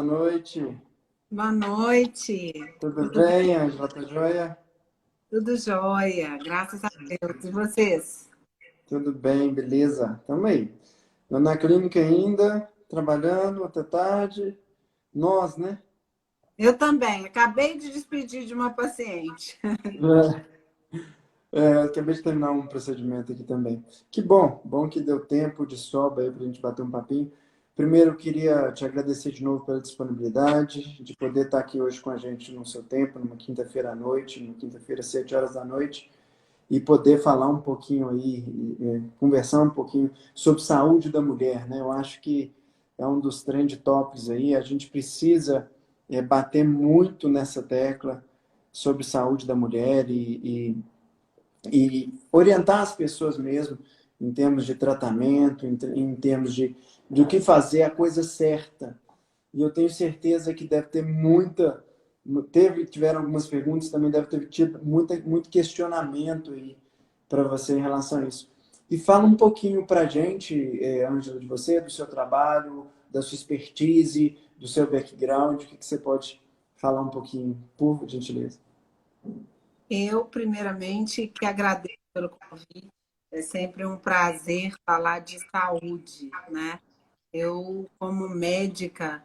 Boa noite. Boa noite. Tudo Tudo bem? bem, Ângela? Tá joia? Tudo jóia, graças a Deus. E vocês? Tudo bem, beleza. Tamo aí. Na clínica ainda, trabalhando até tarde. Nós, né? Eu também. Acabei de despedir de uma paciente. Eu acabei de terminar um procedimento aqui também. Que bom, bom que deu tempo de sobra aí pra gente bater um papinho. Primeiro, eu queria te agradecer de novo pela disponibilidade, de poder estar aqui hoje com a gente no seu tempo, numa quinta-feira à noite, numa quinta-feira, 7 horas da noite. E poder falar um pouquinho aí, conversar um pouquinho sobre saúde da mulher, né? Eu acho que é um dos trend topics aí, a gente precisa bater muito nessa tecla sobre saúde da mulher e orientar as pessoas mesmo em termos de tratamento, em termos de o que fazer a coisa certa. E eu tenho certeza que deve ter tiveram algumas perguntas, também deve ter tido muito questionamento aí para você em relação a isso. E fala um pouquinho para a gente, Ângela, de você, do seu trabalho, da sua expertise, do seu background, o que você pode falar um pouquinho, por gentileza. Eu, primeiramente, que agradeço pelo convite. É sempre um prazer falar de saúde, né? Eu, como médica,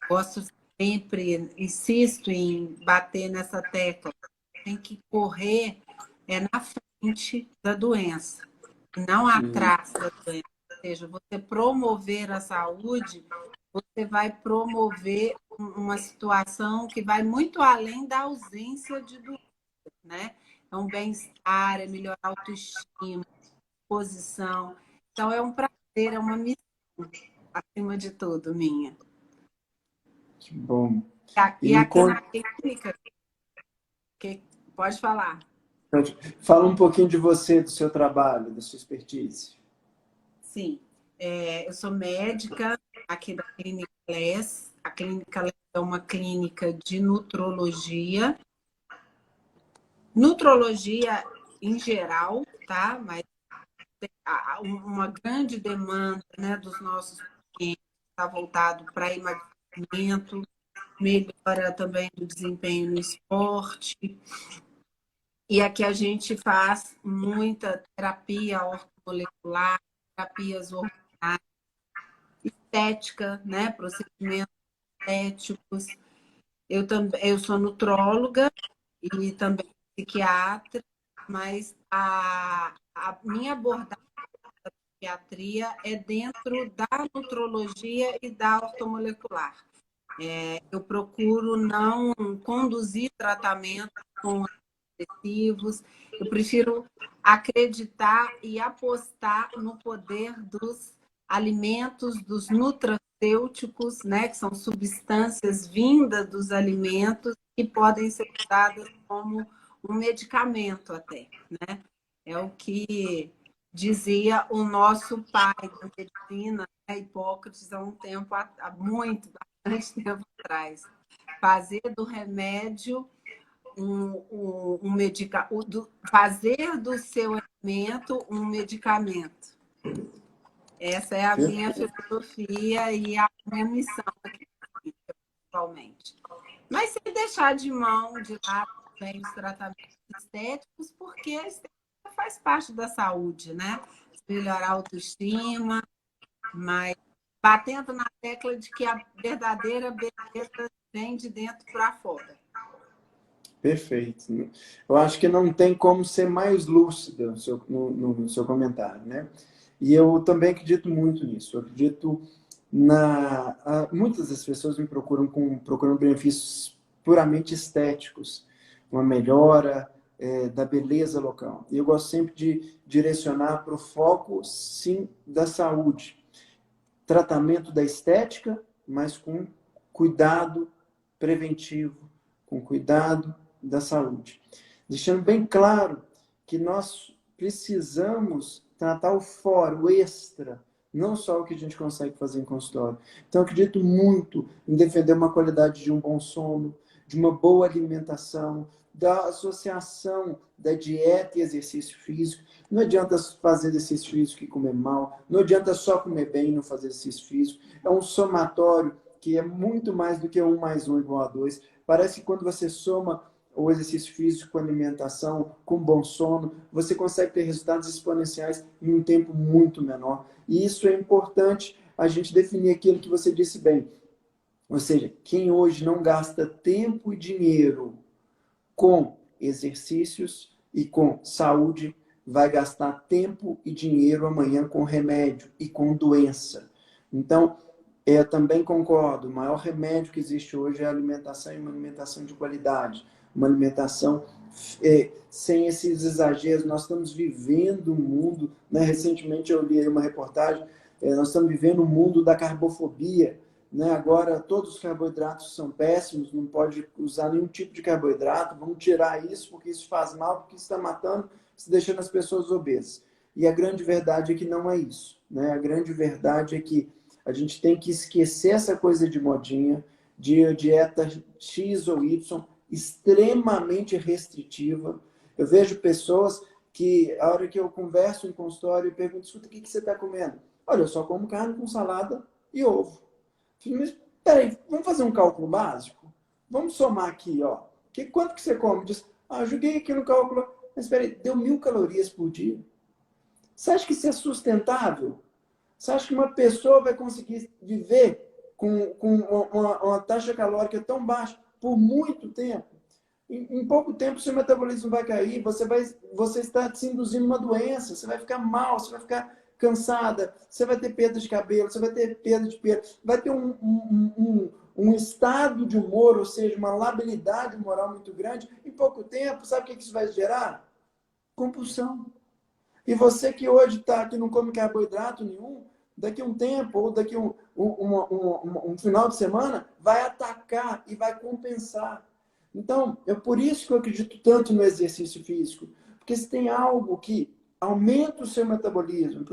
gosto sempre, insisto em bater nessa tecla. Tem que correr na frente da doença, não E, atrás da doença. Ou seja, você promover a saúde, você vai promover uma situação que vai muito além da ausência de doença, né? É um bem-estar, é melhorar a autoestima, posição. Então, é um prazer, é uma missão, acima de tudo, minha. que bom. E E me aqui na conta, clínica, pode falar. fala um pouquinho de você, do seu trabalho, da sua expertise. Sim, eu sou médica aqui da Clínica LES. A Clínica LES é uma clínica de nutrologia. Nutrologia em geral, tá? Mas há uma grande demanda, né, dos nossos pacientes está voltado para emagrecimento, melhora também do desempenho no esporte. E aqui a gente faz muita terapia ortomolecular, terapias hormonais, estética, né, procedimentos estéticos. Eu sou nutróloga e também psiquiatra, mas a minha abordagem da psiquiatria é dentro da nutrologia e da ortomolecular. Eu procuro não conduzir tratamento com antidepressivos, eu prefiro acreditar e apostar no poder dos alimentos, dos nutracêuticos, né, que são substâncias vindas dos alimentos que podem ser usadas como um medicamento até, né? É o que dizia o nosso pai da medicina, né, Hipócrates, há um tempo, há muito, bastante tempo atrás. Fazer do remédio fazer do seu alimento um medicamento. Essa é a minha filosofia e a minha missão aqui, principalmente. Mas sem deixar de mão de lado também os tratamentos estéticos, porque a estética faz parte da saúde, né? Melhorar a autoestima, mas batendo na tecla de que a verdadeira beleza vem de dentro para fora. Perfeito. Eu acho que não tem como ser mais lúcido no seu comentário, né? E eu também acredito muito nisso. Eu acredito muitas das pessoas me procuram procurando benefícios puramente estéticos, uma melhora da beleza local. E eu gosto sempre de direcionar para o foco, sim, da saúde. Tratamento da estética, mas com cuidado preventivo, com cuidado da saúde. Deixando bem claro que nós precisamos tratar o fora, o extra, não só o que a gente consegue fazer em consultório. Então, eu acredito muito em defender uma qualidade de um bom sono, de uma boa alimentação, da associação da dieta e exercício físico. Não adianta fazer exercício físico e comer mal, não adianta só comer bem e não fazer exercício físico. É um somatório que é muito mais do que 1 mais 1 igual a 2. Parece que quando você soma o exercício físico com alimentação, com bom sono, você consegue ter resultados exponenciais em um tempo muito menor. E isso é importante a gente definir aquilo que você disse bem. Ou seja, quem hoje não gasta tempo e dinheiro com exercícios e com saúde, vai gastar tempo e dinheiro amanhã com remédio e com doença. Então, eu também concordo, o maior remédio que existe hoje é a alimentação e uma alimentação de qualidade. Uma alimentação sem esses exageros. Nós estamos vivendo um mundo, né? Recentemente eu li uma reportagem, nós estamos vivendo um mundo da carbofobia, né? Agora todos os carboidratos são péssimos, não pode usar nenhum tipo de carboidrato, vamos tirar isso porque isso faz mal, porque isso está matando, se deixando as pessoas obesas. E a grande verdade é que não é isso, né? A grande verdade é que a gente tem que esquecer essa coisa de modinha, de dieta X ou Y, extremamente restritiva. Eu vejo pessoas que, a hora que eu converso em consultório, eu pergunto, escuta, o que você está comendo? Olha, eu só como carne com salada e ovo. Mas, peraí, vamos fazer um cálculo básico? Vamos somar aqui, ó. Quanto que você come? Diz, eu joguei aqui no cálculo, mas peraí, deu 1.000 calorias por dia. Você acha que isso é sustentável? Você acha que uma pessoa vai conseguir viver com uma taxa calórica tão baixa por muito tempo? Em pouco tempo, seu metabolismo vai cair, você está se induzindo uma doença, você vai ficar mal, você vai ficar cansada, você vai ter perda de cabelo, você vai ter perda de pelo, vai ter um estado de humor, ou seja, uma labilidade moral muito grande. Em pouco tempo, sabe o que isso vai gerar? Compulsão. E você que hoje está que não come carboidrato nenhum, daqui a um tempo, ou daqui um final de semana, vai atacar e vai compensar. Então, é por isso que eu acredito tanto no exercício físico. Porque se tem algo que aumenta o seu metabolismo,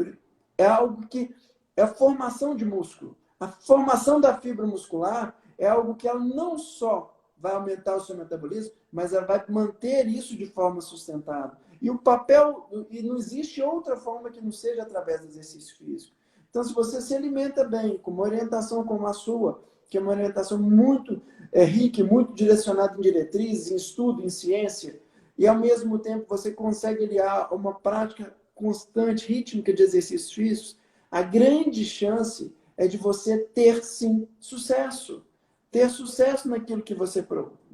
é algo que é a formação de músculo. A formação da fibra muscular é algo que ela não só vai aumentar o seu metabolismo, mas ela vai manter isso de forma sustentável. E o papel, e não existe outra forma que não seja através do exercício físico. Então, se você se alimenta bem, com uma orientação como a sua, que é uma orientação muito rica, muito direcionada em diretrizes, em estudo, em ciência, e ao mesmo tempo você consegue aliar uma prática constante, rítmica de exercícios físicos, a grande chance é de você ter, sim, sucesso. Ter sucesso naquilo que você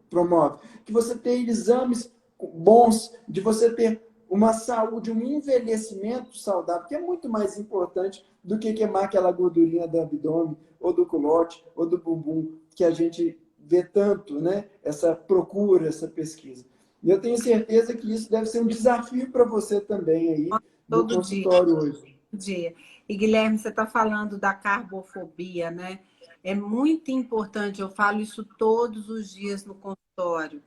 promove. Que você tenha exames bons, de você ter uma saúde, um envelhecimento saudável, que é muito mais importante do que queimar aquela gordurinha do abdômen, ou do culote, ou do bumbum, que a gente vê tanto, né? Essa procura, essa pesquisa. E eu tenho certeza que isso deve ser um desafio para você também aí, no Todo consultório hoje. dia. E, Guilherme, você está falando da carbofobia, né? É muito importante, eu falo isso todos os dias no consultório.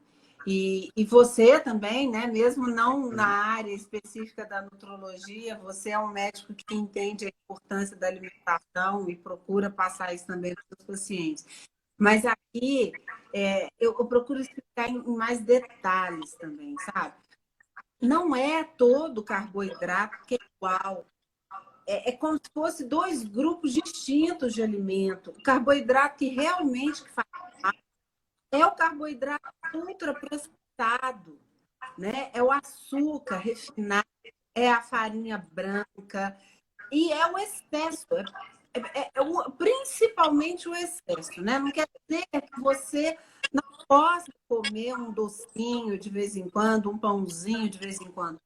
E você também, né? Mesmo não na área específica da nutrologia, você é um médico que entende a importância da alimentação e procura passar isso também para os pacientes. Mas aqui eu procuro explicar em mais detalhes também, sabe? Não é todo carboidrato que é igual. É como se fosse 2 grupos distintos de alimento. O carboidrato que realmente faz mal é o carboidrato ultraprocessado, né? É o açúcar refinado, é a farinha branca e é o excesso. Principalmente o excesso, né? Não quer dizer que você não possa comer um docinho de vez em quando, um pãozinho de vez em quando.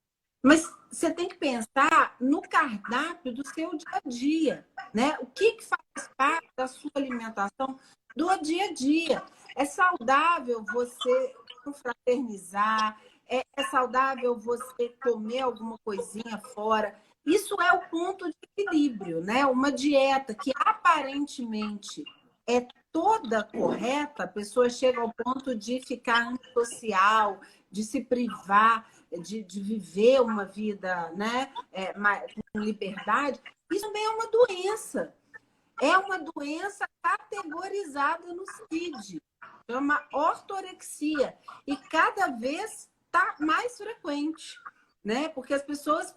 Mas você tem que pensar no cardápio do seu dia a dia, né? O que faz parte da sua alimentação do dia a dia? É saudável você confraternizar, é saudável você comer alguma coisinha fora. Isso é o ponto de equilíbrio, né? Uma dieta que aparentemente é toda correta, a pessoa chega ao ponto de ficar antissocial, de se privar, de viver uma vida, né, com liberdade. Isso também é uma doença. É uma doença categorizada no CID, chama ortorexia, e cada vez está mais frequente. né? Porque as pessoas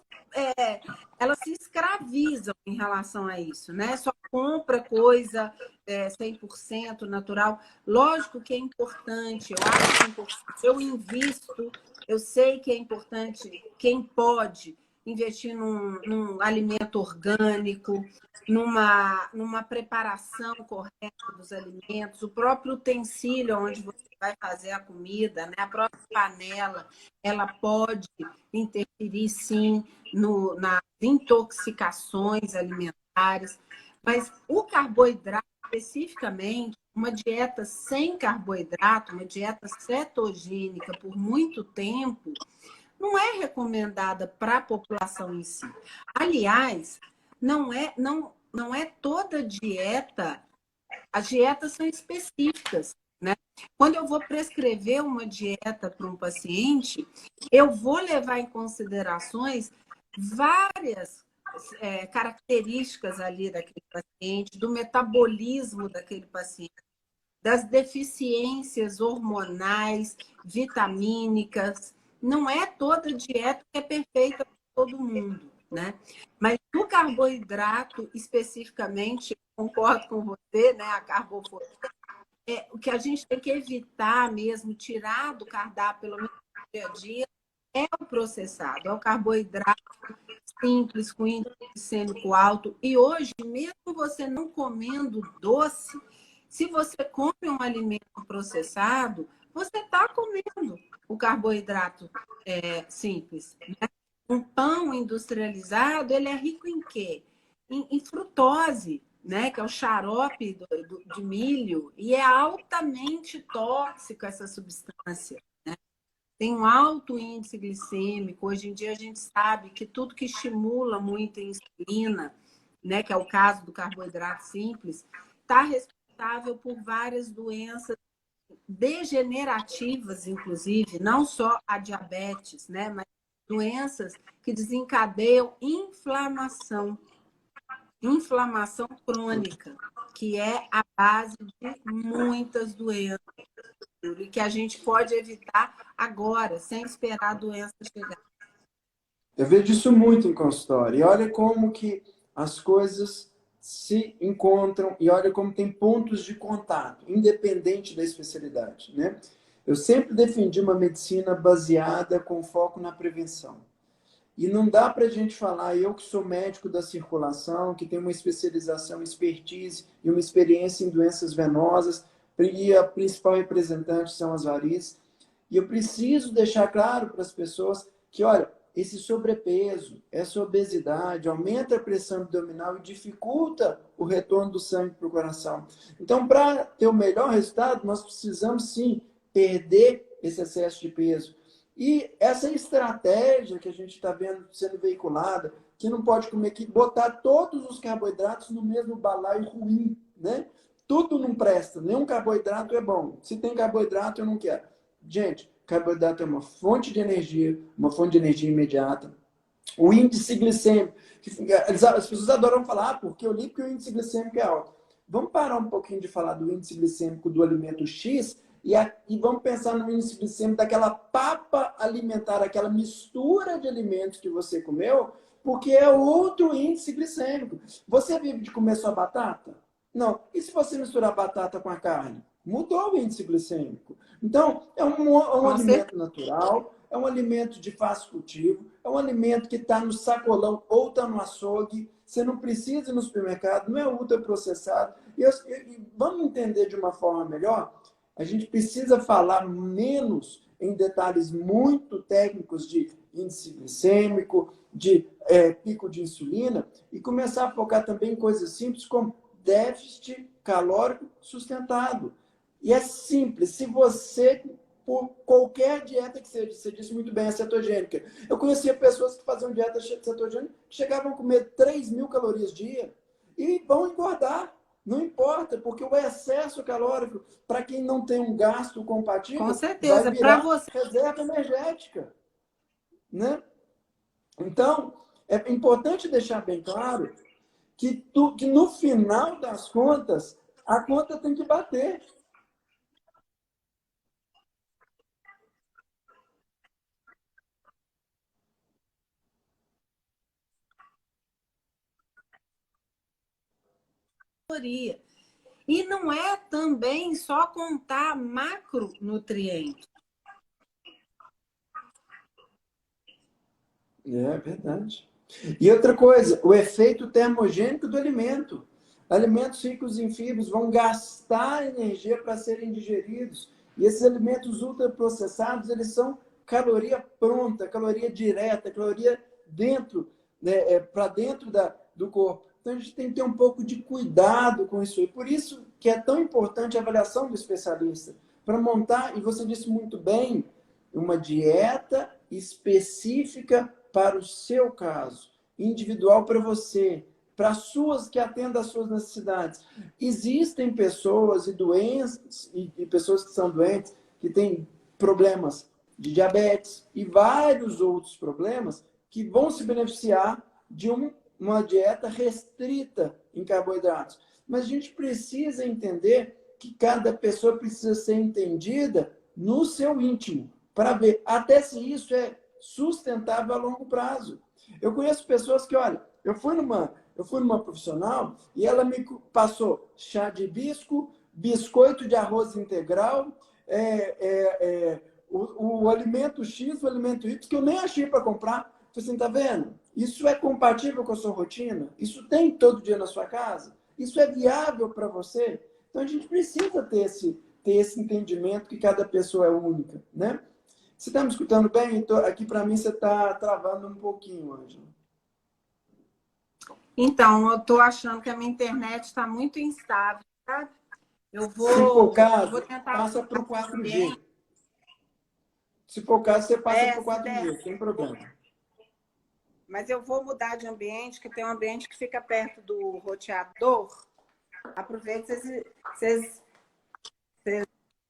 elas se escravizam em relação a isso, né? Só compra coisa 100% natural. Lógico que é importante, eu acho que é importante, eu invisto, eu sei que é importante, quem pode investir num alimento orgânico, numa preparação correta dos alimentos, o próprio utensílio onde você vai fazer a comida, né? A própria panela, ela pode interferir, sim, nas intoxicações alimentares, mas o carboidrato, especificamente, uma dieta sem carboidrato, uma dieta cetogênica por muito tempo, não é recomendada para a população em si. Aliás, não é toda dieta, as dietas são específicas, né? Quando eu vou prescrever uma dieta para um paciente, eu vou levar em considerações várias características ali daquele paciente, do metabolismo daquele paciente, das deficiências hormonais, vitamínicas. Não é toda dieta que é perfeita para todo mundo, né? Mas o carboidrato, especificamente, concordo com você, né? A carbofobia, o que a gente tem que evitar mesmo, tirar do cardápio, pelo menos no dia a dia, é o processado, é o carboidrato simples, com índice glicêmico alto. E hoje, mesmo você não comendo doce, se você come um alimento processado, você está comendo o carboidrato simples, né? Um pão industrializado, ele é rico em quê? Em frutose, né? Que é o xarope de milho, e é altamente tóxico essa substância. Tem um alto índice glicêmico. Hoje em dia a gente sabe que tudo que estimula muito a insulina, né, que é o caso do carboidrato simples, está responsável por várias doenças degenerativas, inclusive, não só a diabetes, né, mas doenças que desencadeiam inflamação crônica, que é a base de muitas doenças e que a gente pode evitar agora, sem esperar a doença chegar. Eu vejo isso muito em consultório. E olha como que as coisas se encontram e olha como tem pontos de contato, independente da especialidade, né? Eu sempre defendi uma medicina baseada com foco na prevenção. E não dá para a gente falar, eu que sou médico da circulação, que tenho uma especialização, expertise e uma experiência em doenças venosas, e a principal representante são as varizes, e eu preciso deixar claro para as pessoas que, olha, esse sobrepeso, essa obesidade, aumenta a pressão abdominal e dificulta o retorno do sangue para o coração. Então, para ter o melhor resultado, nós precisamos sim perder esse excesso de peso. E essa estratégia que a gente está vendo sendo veiculada, que não pode comer, que botar todos os carboidratos no mesmo balaio ruim, né? Tudo não presta, nenhum carboidrato é bom. Se tem carboidrato, eu não quero. Gente, carboidrato é uma fonte de energia, uma fonte de energia imediata. O índice glicêmico, as pessoas adoram falar, porque eu li que o índice glicêmico é alto. Vamos parar um pouquinho de falar do índice glicêmico do alimento X e vamos pensar no índice glicêmico daquela papa alimentar, aquela mistura de alimentos que você comeu, porque é outro índice glicêmico. Você vive de comer só batata? Não. E se você misturar batata com a carne? Mudou o índice glicêmico. Então, é um alimento natural, é um alimento de fácil cultivo, é um alimento que está no sacolão ou está no açougue. Você não precisa ir no supermercado, não é ultraprocessado. E vamos entender de uma forma melhor? A gente precisa falar menos em detalhes muito técnicos de índice glicêmico, de pico de insulina, e começar a focar também em coisas simples como déficit calórico sustentado. E é simples. Se você, por qualquer dieta que seja, você disse muito bem, a cetogênica. Eu conhecia pessoas que faziam dieta cetogênica que chegavam a comer 3.000 calorias dia e vão engordar. Não importa, porque o excesso calórico, para quem não tem um gasto compatível, Com vai certeza, para virar você. reserva energética. Né? Então, é importante deixar bem claro que no final das contas, a conta tem que bater. caloria. E não é também só contar macronutrientes. É verdade. E outra coisa, o efeito termogênico do alimento. Alimentos ricos em fibras vão gastar energia para serem digeridos. E esses alimentos ultraprocessados, eles são caloria pronta, caloria direta, caloria dentro, né, para dentro do corpo. Então, a gente tem que ter um pouco de cuidado com isso. E por isso que é tão importante a avaliação do especialista. Para montar, e você disse muito bem, uma dieta específica para o seu caso, individual para você, para suas que atendam às suas necessidades. Existem pessoas e doenças e pessoas que são doentes que têm problemas de diabetes e vários outros problemas que vão se beneficiar de uma dieta restrita em carboidratos. Mas a gente precisa entender que cada pessoa precisa ser entendida no seu íntimo, para ver até se isso é sustentável a longo prazo. Eu conheço pessoas que, olha, eu fui numa profissional e ela me passou chá de hibisco, biscoito de arroz integral, o alimento X, o alimento Y, que eu nem achei para comprar. Falei assim, tá vendo? Isso é compatível com a sua rotina? Isso tem todo dia na sua casa? Isso é viável para você? Então, a gente precisa ter esse entendimento que cada pessoa é única, né? Você está me escutando bem? Então, aqui, para mim, você está travando um pouquinho, Ângela. Então, eu estou achando que a minha internet está muito instável, tá? Se for o caso, vou tentar passa para o 4G. Se for o caso, você passa para o 4G, sem problema. Mas eu vou mudar de ambiente, que tem um ambiente que fica perto do roteador. Aproveita, vocês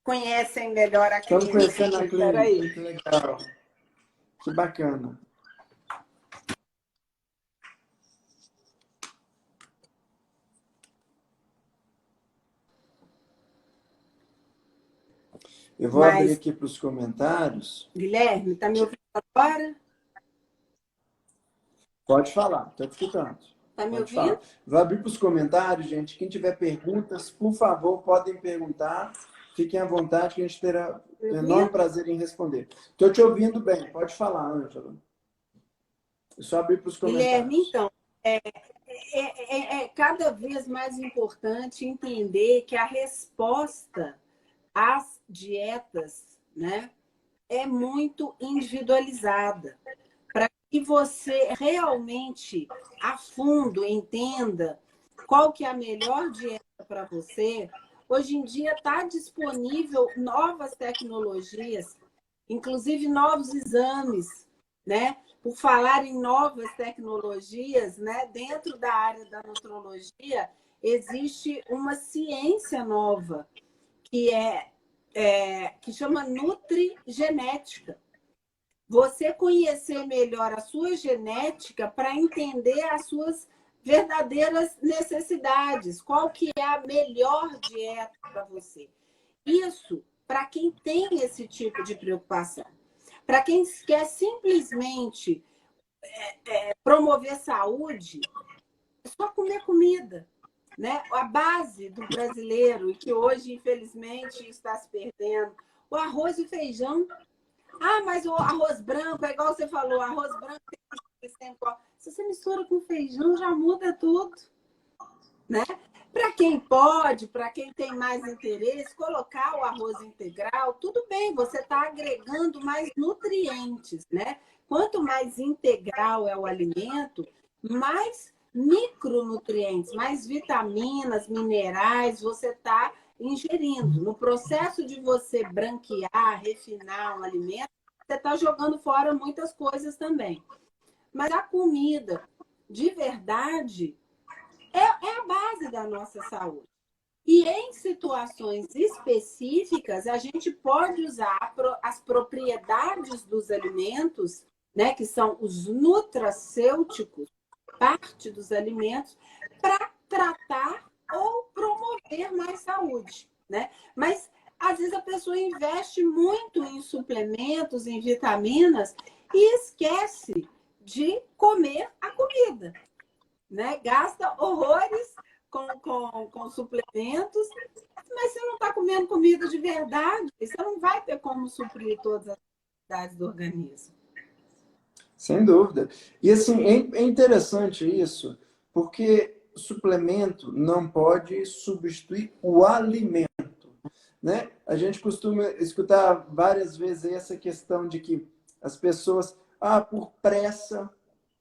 conhecem melhor a clínica. Estamos conhecendo a clínica, que legal. Que bacana. Eu vou abrir aqui para os comentários. Guilherme, está me ouvindo agora? Pode falar, estou te escutando. Está me ouvindo? Vou abrir para os comentários, gente. Quem tiver perguntas, por favor, podem perguntar. Fiquem à vontade, que a gente terá enorme prazer em responder. Estou te ouvindo bem. Pode falar, Ângela. Eu só abrir para os comentários. Guilherme, então, é cada vez mais importante entender que a resposta às dietas, né, é muito individualizada. Para que você realmente, a fundo, entenda qual que é a melhor dieta para você, hoje em dia está disponível novas tecnologias, inclusive novos exames, né? Por falar em novas tecnologias, né? Dentro da área da nutrologia, existe uma ciência nova, que chama nutrigenética. Você conhecer melhor a sua genética para entender as suas verdadeiras necessidades. Qual que é a melhor dieta para você? Isso para quem tem esse tipo de preocupação. Para quem quer simplesmente promover saúde, é só comer comida. Né? A base do brasileiro, e que hoje, infelizmente, está se perdendo, o arroz e feijão. Ah, mas o arroz branco, é igual você falou, arroz branco tem. Se você mistura com feijão, já muda tudo. Né? Para quem pode, para quem tem mais interesse, colocar o arroz integral, tudo bem, você está agregando mais nutrientes. Né? Quanto mais integral é o alimento, mais micronutrientes, mais vitaminas, minerais você está ingerindo. No processo de você branquear, refinar um alimento, você está jogando fora muitas coisas também. Mas a comida, de verdade, é a base da nossa saúde. E em situações específicas, a gente pode usar as propriedades dos alimentos, né, que são os nutracêuticos, parte dos alimentos, para tratar ou promover mais saúde, né? Mas, às vezes, a pessoa investe muito em suplementos, em vitaminas, e esquece de comer a comida, né? Gasta horrores com suplementos, mas você não está comendo comida de verdade, você não vai ter como suprir todas as necessidades do organismo. Sem dúvida. E assim, é interessante isso, porque o suplemento não pode substituir o alimento, né? A gente costuma escutar várias vezes essa questão de que as pessoas, por pressa,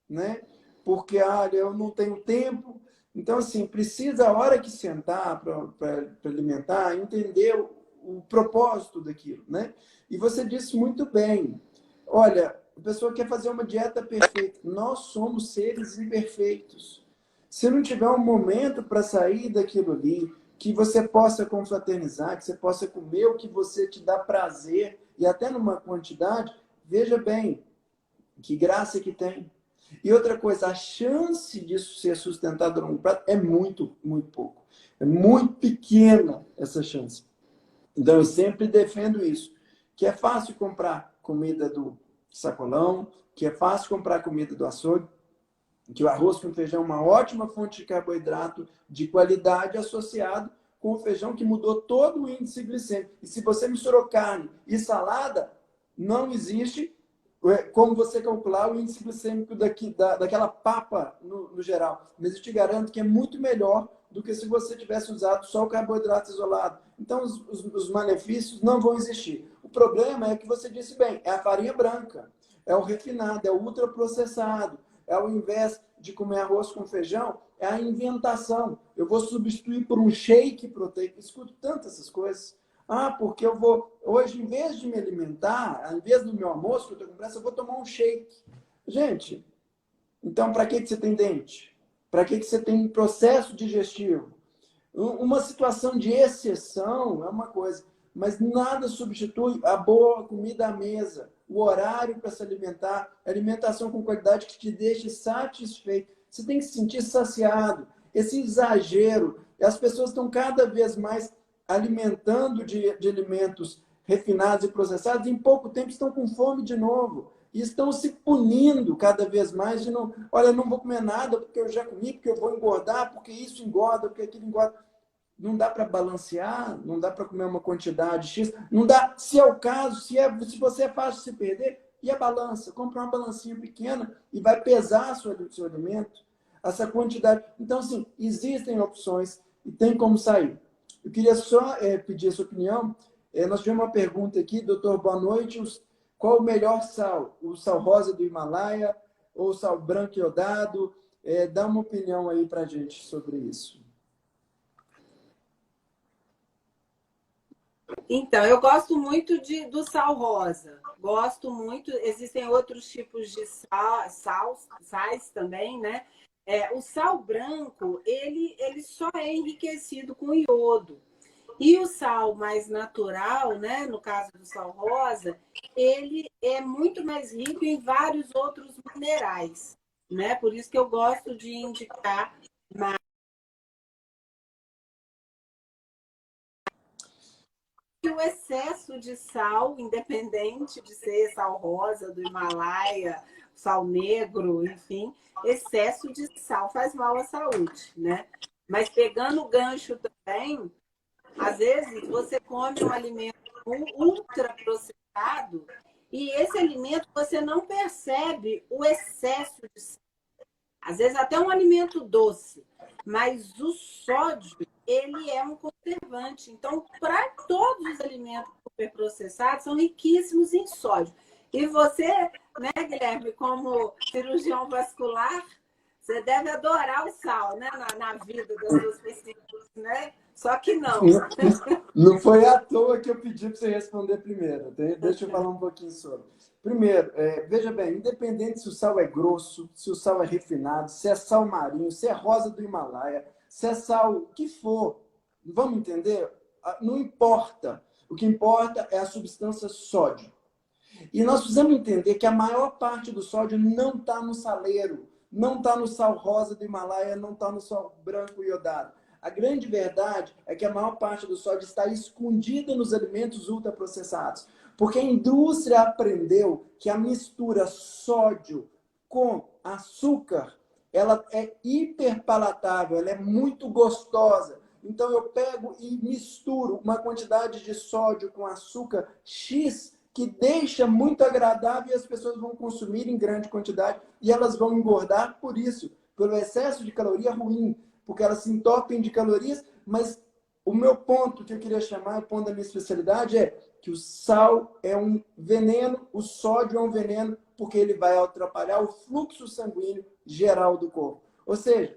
né? Porque, eu não tenho tempo. Então, assim, precisa, a hora que sentar para alimentar, entender o propósito daquilo, né? E você disse muito bem. Olha, a pessoa quer fazer uma dieta perfeita. Nós somos seres imperfeitos. Se não tiver um momento para sair daquilo ali, que você possa confraternizar, que você possa comer o que você te dá prazer, e até numa quantidade, veja bem, que graça que tem. E outra coisa, a chance disso ser sustentado a longo prazo é muito, muito pouco. É muito pequena essa chance. Então, eu sempre defendo isso. Que é fácil comprar comida do sacolão, que é fácil comprar comida do açougue, que o arroz com feijão é uma ótima fonte de carboidrato de qualidade associado com o feijão que mudou todo o índice glicêmico. E se você misturou carne e salada, não existe como você calcular o índice glicêmico daquela papa no geral. Mas eu te garanto que é muito melhor do que se você tivesse usado só o carboidrato isolado. Então, os malefícios não vão existir. O problema é que você disse bem, é a farinha branca, é o refinado, é o ultraprocessado, é ao invés de comer arroz com feijão, é a inventação. Eu vou substituir por um shake proteico. Escuto tantas essas coisas. Porque eu vou, hoje, em vez de me alimentar, em vez do meu almoço, que eu estou com pressa, eu vou tomar um shake. Gente, então para que você tem dente? Para que você tem processo digestivo? Uma situação de exceção é uma coisa, mas nada substitui a boa comida à mesa, o horário para se alimentar, alimentação com qualidade que te deixe satisfeito. Você tem que se sentir saciado. Esse exagero, as pessoas estão cada vez mais alimentando de alimentos refinados e processados, em pouco tempo estão com fome de novo. E estão se punindo cada vez mais de não, olha, eu não vou comer nada porque eu já comi, porque eu vou engordar, porque isso engorda, porque aquilo engorda. Não dá para balancear, não dá para comer uma quantidade X, não dá, se é o caso, se você é fácil de se perder, e a balança? Compra uma balancinha pequena e vai pesar seu alimento, essa quantidade. Então, assim, existem opções e tem como sair. Eu queria só pedir a sua opinião. Nós tivemos uma pergunta aqui, doutor, boa noite. Qual o melhor sal? O sal rosa do Himalaia ou o sal branco iodado? Dá uma opinião aí para a gente sobre isso. Então, eu gosto muito do sal rosa. Gosto muito. Existem outros tipos de sais também, né? O sal branco, ele só é enriquecido com iodo. E o sal mais natural, né? No caso do sal rosa, ele é muito mais rico em vários outros minerais, né? Por isso que eu gosto de indicar mais. O excesso de sal, independente de ser sal rosa do Himalaia, sal negro, enfim, excesso de sal faz mal à saúde, né? Mas pegando o gancho também, às vezes você come um alimento ultraprocessado e esse alimento você não percebe o excesso de sal. Às vezes até um alimento doce, mas o sódio, ele é um conservante. Então, para todos os alimentos superprocessados, são riquíssimos em sódio. E você, né, Guilherme, como cirurgião vascular, você deve adorar o sal, né, na vida das suas pacientes, né? Só que não. Não foi à toa que eu pedi para você responder primeiro. Deixa eu falar um pouquinho sobre. Primeiro, veja bem, independente se o sal é grosso, se o sal é refinado, se é sal marinho, se é rosa do Himalaia, se é sal, o que for, vamos entender? Não importa. O que importa é a substância sódio. E nós precisamos entender que a maior parte do sódio não está no saleiro, não está no sal rosa do Himalaia, não está no sal branco iodado. A grande verdade é que a maior parte do sódio está escondida nos alimentos ultraprocessados. Porque a indústria aprendeu que a mistura sódio com açúcar ela é hiperpalatável, ela é muito gostosa. Então eu pego e misturo uma quantidade de sódio com açúcar X que deixa muito agradável e as pessoas vão consumir em grande quantidade e elas vão engordar por isso, pelo excesso de caloria ruim, porque elas se entopem de calorias, mas o meu ponto que eu queria chamar, o ponto da minha especialidade é que o sal é um veneno, o sódio é um veneno, porque ele vai atrapalhar o fluxo sanguíneo geral do corpo. Ou seja,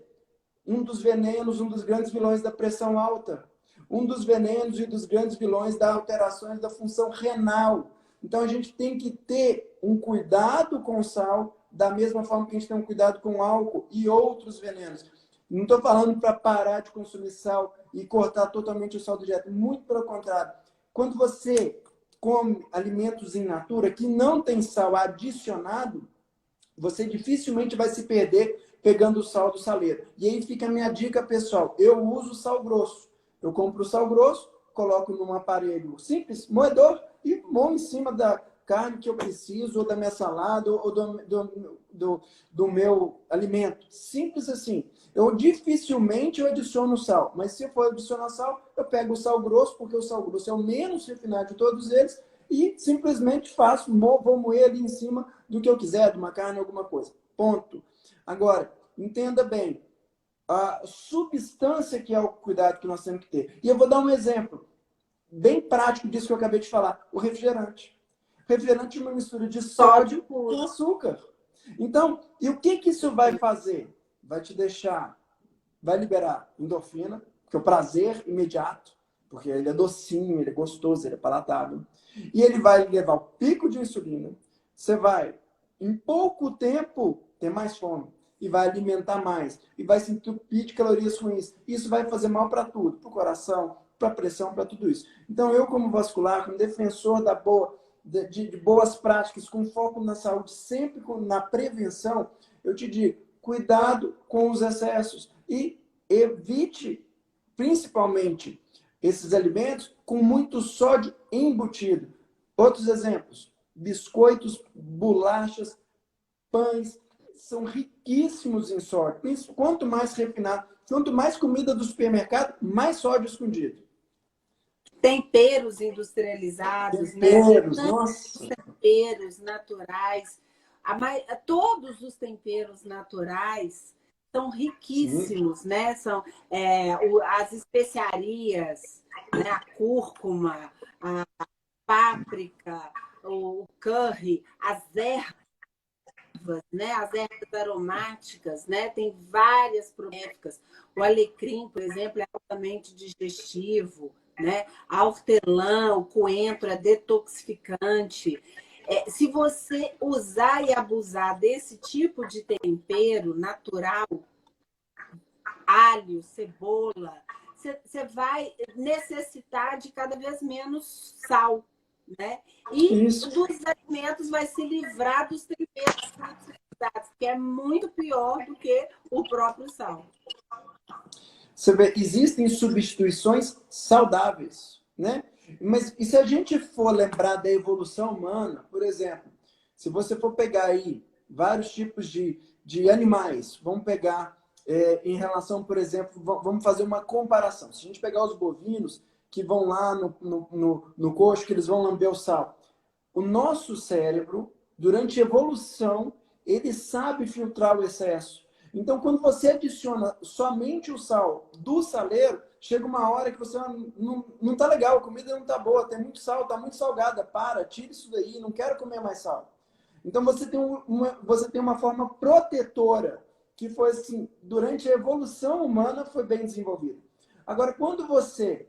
um dos venenos, um dos grandes vilões da pressão alta, um dos venenos e dos grandes vilões das alterações da função renal. Então a gente tem que ter um cuidado com o sal, da mesma forma que a gente tem um cuidado com o álcool e outros venenos. Não estou falando para parar de consumir sal e cortar totalmente o sal da dieta. Muito pelo contrário. Quando você come alimentos in natura que não tem sal adicionado, você dificilmente vai se perder pegando o sal do saleiro. E aí fica a minha dica, pessoal. Eu uso sal grosso. Eu compro o sal grosso, coloco num aparelho simples, moedor, e moo em cima da carne que eu preciso, ou da minha salada, ou do meu alimento. Simples assim. Eu dificilmente adiciono sal, mas se eu for adicionar sal, eu pego o sal grosso, porque o sal grosso é o menos refinado de todos eles, e simplesmente faço, vou moer ali em cima do que eu quiser, de uma carne, alguma coisa. Ponto. Agora, entenda bem, a substância que é o cuidado que nós temos que ter. E eu vou dar um exemplo bem prático disso que eu acabei de falar, o refrigerante. O refrigerante é uma mistura de sódio com açúcar. Então, e o que isso vai fazer? Vai te deixar, vai liberar endorfina, que é o prazer imediato, porque ele é docinho, ele é gostoso, ele é palatável. E ele vai levar o pico de insulina. Você vai, em pouco tempo, ter mais fome. E vai alimentar mais. E vai se entupir de calorias ruins. Isso vai fazer mal para tudo. Para o coração, para a pressão, para tudo isso. Então, eu como vascular, como defensor de boas práticas, com foco na saúde, sempre na prevenção, eu te digo, cuidado com os excessos. E evite, principalmente, esses alimentos com muito sódio embutido. Outros exemplos, biscoitos, bolachas, pães, são riquíssimos em sódio. Quanto mais refinado, quanto mais comida do supermercado, mais sódio escondido. Temperos industrializados, Temperos, né? nossa. Temperos naturais. Todos os temperos naturais são riquíssimos, né? São as especiarias, né? A cúrcuma, a páprica, o curry, as ervas, né? As ervas aromáticas, né? Tem várias benéficas. O alecrim, por exemplo, é altamente digestivo, né? A hortelã, o coentro é detoxificante. Se você usar e abusar desse tipo de tempero natural, alho, cebola, você vai necessitar de cada vez menos sal, né? E Isso. dos alimentos vai se livrar dos temperos industrializados, que é muito pior do que o próprio sal. Você vê, existem substituições saudáveis, né? Mas e se a gente for lembrar da evolução humana, por exemplo, se você for pegar aí vários tipos de animais, vamos pegar em relação, por exemplo, vamos fazer uma comparação. Se a gente pegar os bovinos que vão lá no coxo, que eles vão lamber o sal. O nosso cérebro, durante a evolução, ele sabe filtrar o excesso. Então, quando você adiciona somente o sal do saleiro, chega uma hora que você não tá legal, a comida não tá boa, tem muito sal, tá muito salgada, tira isso daí, não quero comer mais sal. Então, você tem uma forma protetora, que foi assim, durante a evolução humana foi bem desenvolvida. Agora, quando você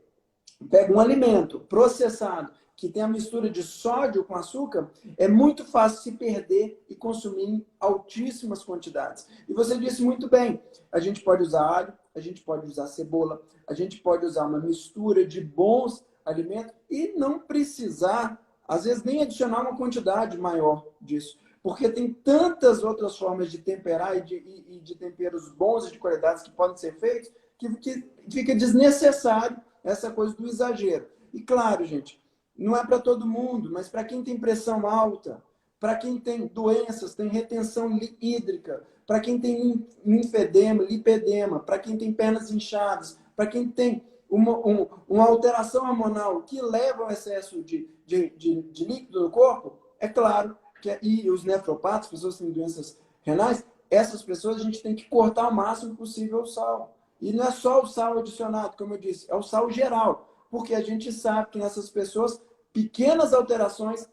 pega um alimento processado, que tem a mistura de sódio com açúcar, é muito fácil se perder e consumir em altíssimas quantidades. E você disse muito bem, a gente pode usar alho, a gente pode usar cebola, a gente pode usar uma mistura de bons alimentos e não precisar, às vezes, nem adicionar uma quantidade maior disso. Porque tem tantas outras formas de temperar e de temperos bons e de qualidades que podem ser feitos, que fica desnecessário essa coisa do exagero. E claro, gente, não é para todo mundo, mas para quem tem pressão alta, para quem tem doenças, tem retenção hídrica, para quem tem linfedema, lipedema, para quem tem pernas inchadas, para quem tem uma alteração hormonal que leva ao excesso de líquido no corpo, é claro que, e os nefropatas, pessoas que têm doenças renais, essas pessoas a gente tem que cortar o máximo possível o sal. E não é só o sal adicionado, como eu disse, é o sal geral. Porque a gente sabe que nessas pessoas, pequenas alterações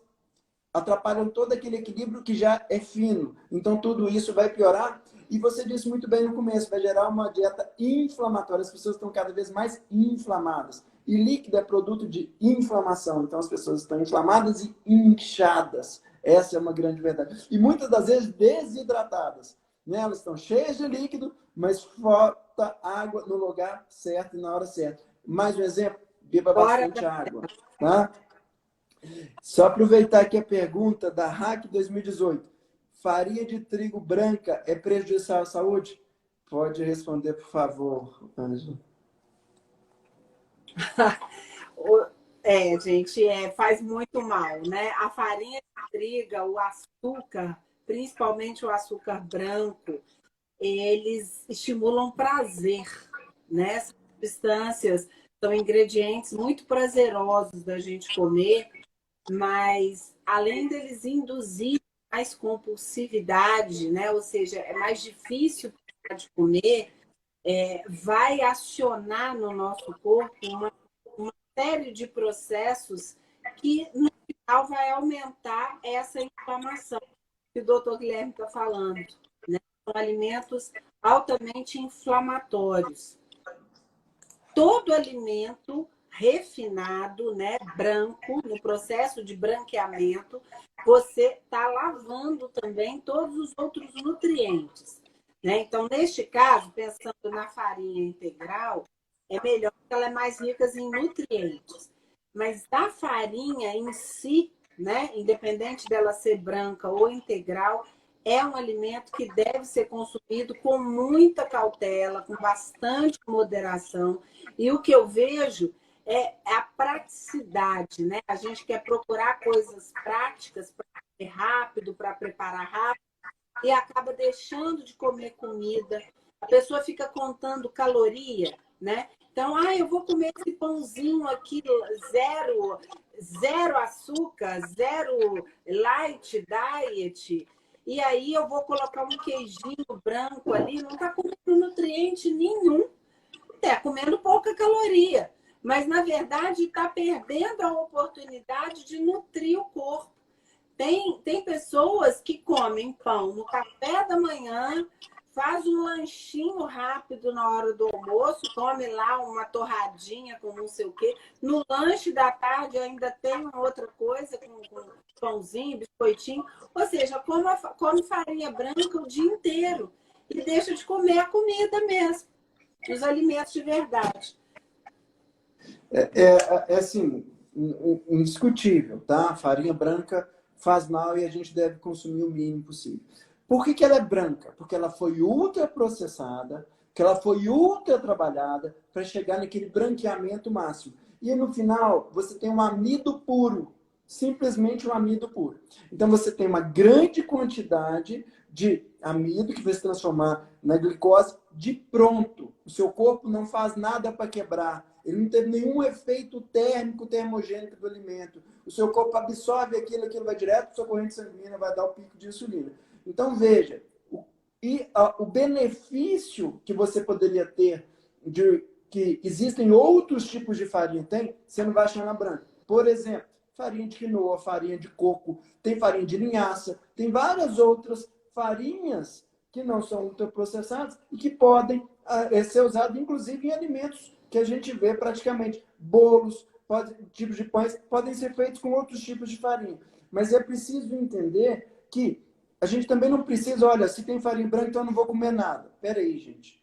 atrapalham todo aquele equilíbrio que já é fino. Então, tudo isso vai piorar. E você disse muito bem no começo, vai gerar uma dieta inflamatória. As pessoas estão cada vez mais inflamadas. E líquido é produto de inflamação. Então, as pessoas estão inflamadas e inchadas. Essa é uma grande verdade. E muitas das vezes desidratadas. Né? Elas estão cheias de líquido, mas falta água no lugar certo e na hora certa. Mais um exemplo, beba bastante água. Tá? Só aproveitar aqui a pergunta da Hack 2018. Farinha de trigo branca é prejudicial à saúde? Pode responder, por favor, Ângela. Gente, faz muito mal, né? A farinha de trigo, o açúcar, principalmente o açúcar branco, eles estimulam prazer, né? Essas substâncias são ingredientes muito prazerosos da gente comer, mas além deles induzir mais compulsividade, né? Ou seja, é mais difícil de comer, vai acionar no nosso corpo uma série de processos que no final vai aumentar essa inflamação que o doutor Guilherme está falando, né? São alimentos altamente inflamatórios. Todo alimento refinado, né, branco, no processo de branqueamento, você está lavando também todos os outros nutrientes, né? Então, neste caso, pensando na farinha integral, é melhor porque ela é mais rica em nutrientes. Mas a farinha em si, né, independente dela ser branca ou integral, é um alimento que deve ser consumido com muita cautela, com bastante moderação. E o que eu vejo é a praticidade, né? A gente quer procurar coisas práticas para ser rápido, para preparar rápido, e acaba deixando de comer comida. A pessoa fica contando caloria, né? Então, eu vou comer esse pãozinho aqui, zero açúcar, zero light diet, e aí eu vou colocar um queijinho branco ali, não está comendo nutriente nenhum, está comendo pouca caloria, mas na verdade está perdendo a oportunidade de nutrir o corpo. Tem pessoas que comem pão no café da manhã, faz um lanchinho rápido na hora do almoço, come lá uma torradinha com não sei o quê. No lanche da tarde ainda tem uma outra coisa, com pãozinho, biscoitinho. Ou seja, come farinha branca o dia inteiro e deixa de comer a comida mesmo, os alimentos de verdade. É assim, indiscutível, tá? Farinha branca faz mal e a gente deve consumir o mínimo possível. Por que ela é branca? Porque ela foi ultraprocessada, que ela foi ultra trabalhada para chegar naquele branqueamento máximo. E no final, você tem um amido puro, simplesmente um amido puro. Então, você tem uma grande quantidade de amido que vai se transformar na glicose de pronto. O seu corpo não faz nada para quebrar. Ele não teve nenhum efeito térmico, termogênico do alimento. O seu corpo absorve aquilo vai direto para a sua corrente sanguínea, vai dar o pico de insulina. Então, veja, o benefício que você poderia ter de que existem outros tipos de farinha, você não vai achar na branca. Por exemplo, farinha de quinoa, farinha de coco, tem farinha de linhaça, tem várias outras farinhas que não são ultraprocessadas e que podem ser usadas, inclusive, em alimentos que a gente vê praticamente. Bolos, tipos de pães, podem ser feitos com outros tipos de farinha. Mas é preciso entender que a gente também não precisa, olha, se tem farinha branca, então eu não vou comer nada. Espera aí, gente.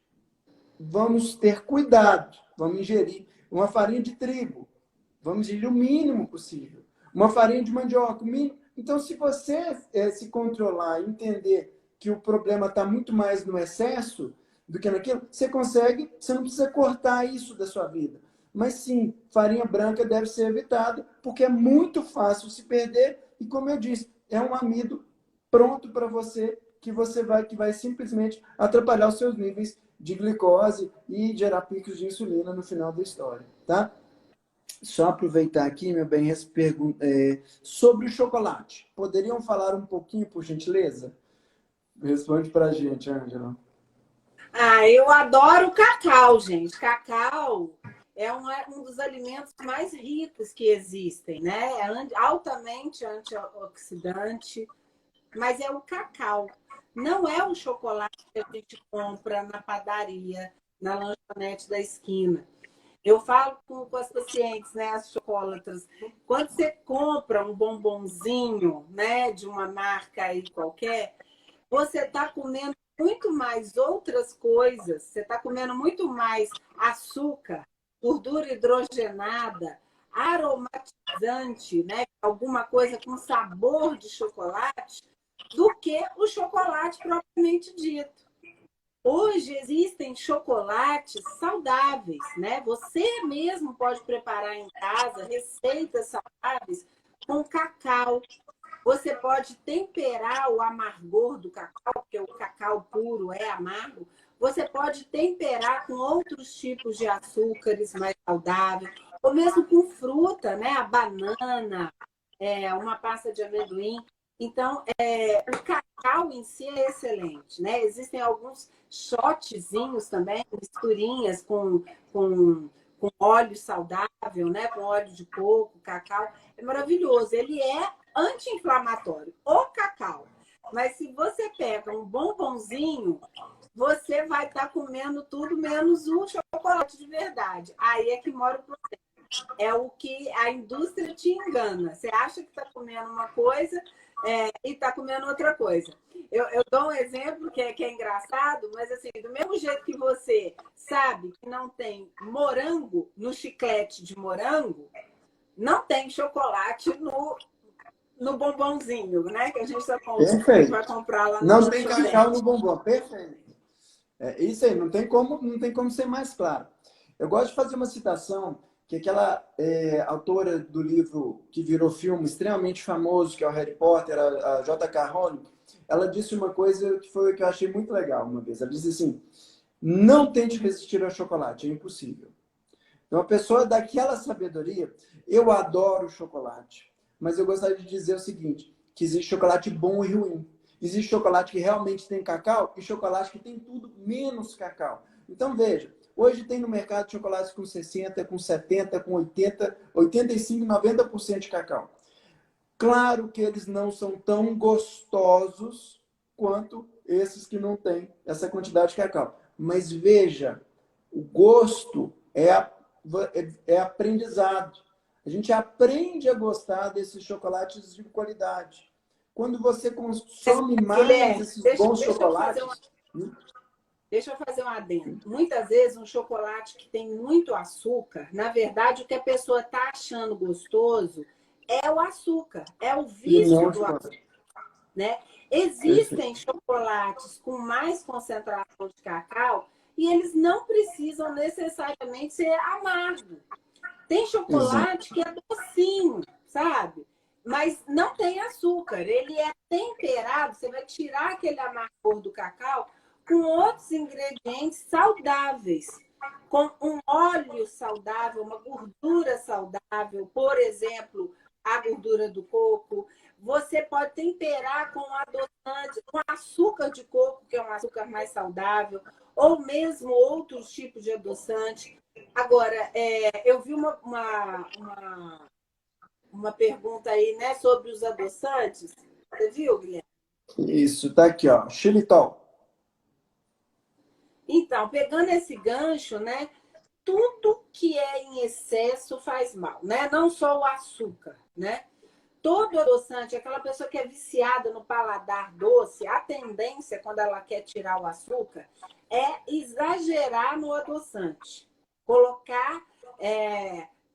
Vamos ter cuidado. Vamos ingerir uma farinha de trigo. Vamos ingerir o mínimo possível. Uma farinha de mandioca, o mínimo. Então, se você se controlar e entender que o problema está muito mais no excesso do que naquilo, você consegue, você não precisa cortar isso da sua vida. Mas sim, farinha branca deve ser evitada, porque é muito fácil se perder. E como eu disse, é um amido pronto para você, que vai simplesmente atrapalhar os seus níveis de glicose e gerar picos de insulina no final da história, tá? Só aproveitar aqui, meu bem, essa pergunta, sobre o chocolate. Poderiam falar um pouquinho, por gentileza? Responde para a gente, Ângela. Ah, eu adoro cacau, gente. Cacau é um dos alimentos mais ricos que existem, né? É altamente antioxidante, mas é o cacau. Não é o chocolate que a gente compra na padaria, na lanchonete da esquina. Eu falo com as pacientes, né, as chocolatras, quando você compra um bombonzinho, né, de uma marca aí qualquer, você está comendo muito mais outras coisas, você está comendo muito mais açúcar, gordura hidrogenada, aromatizante, né, alguma coisa com sabor de chocolate, do que o chocolate propriamente dito. Hoje existem chocolates saudáveis, né? Você mesmo pode preparar em casa receitas saudáveis com cacau. Você pode temperar o amargor do cacau, porque o cacau puro é amargo. Você pode temperar com outros tipos de açúcares mais saudáveis, ou mesmo com fruta, né? A banana, uma pasta de amendoim. Então, o cacau em si é excelente, né? Existem alguns shotzinhos também, misturinhas com óleo saudável, né? Com óleo de coco, cacau. É maravilhoso. Ele é anti-inflamatório, o cacau. Mas se você pega um bombonzinho, você vai estar comendo tudo menos o chocolate de verdade. Aí é que mora o problema. É o que a indústria te engana. Você acha que está comendo uma coisa e está comendo outra coisa. Eu dou um exemplo que é engraçado, mas assim, do mesmo jeito que você sabe que não tem morango no chiclete de morango, não tem chocolate no bombonzinho, né? Que a gente Perfeito. vai comprar lá na Não tem lanchonete. cacau no bombom. Perfeito. Isso aí, não tem como ser mais claro. Eu gosto de fazer uma citação que aquela autora do livro que virou filme extremamente famoso, que é o Harry Potter, a J.K. Rowling, ela disse uma coisa que eu achei muito legal uma vez. Ela disse assim: não tente resistir ao chocolate, é impossível. Então, a pessoa daquela sabedoria, eu adoro chocolate, mas eu gostaria de dizer o seguinte, que existe chocolate bom e ruim. Existe chocolate que realmente tem cacau e chocolate que tem tudo menos cacau. Então, veja, hoje tem no mercado chocolates com 60, com 70, com 80, 85, 90% de cacau. Claro que eles não são tão gostosos quanto esses que não têm essa quantidade de cacau. Mas veja, o gosto é aprendizado. A gente aprende a gostar desses chocolates de qualidade. Quando você consome mais esses bons chocolates... Deixa eu fazer um adendo. Muitas vezes um chocolate que tem muito açúcar, na verdade, o que a pessoa está achando gostoso é o açúcar, é o vício do açúcar, né? Existem chocolates com mais concentração de cacau e eles não precisam necessariamente ser amargos. Tem chocolate que é docinho, sabe? Mas não tem açúcar. Ele é temperado, você vai tirar aquele amargor do cacau com outros ingredientes saudáveis, com um óleo saudável, uma gordura saudável, por exemplo, a gordura do coco. Você pode temperar com adoçante, com açúcar de coco, que é um açúcar mais saudável, ou mesmo outros tipos de adoçante. Agora, eu vi uma pergunta aí, né, sobre os adoçantes. Você viu, Guilherme? Isso, tá aqui, ó. Xilitol. Então, pegando esse gancho, né? Tudo que é em excesso faz mal, né? Não só o açúcar, né? Todo adoçante, aquela pessoa que é viciada no paladar doce, a tendência, quando ela quer tirar o açúcar, é exagerar no adoçante. Colocar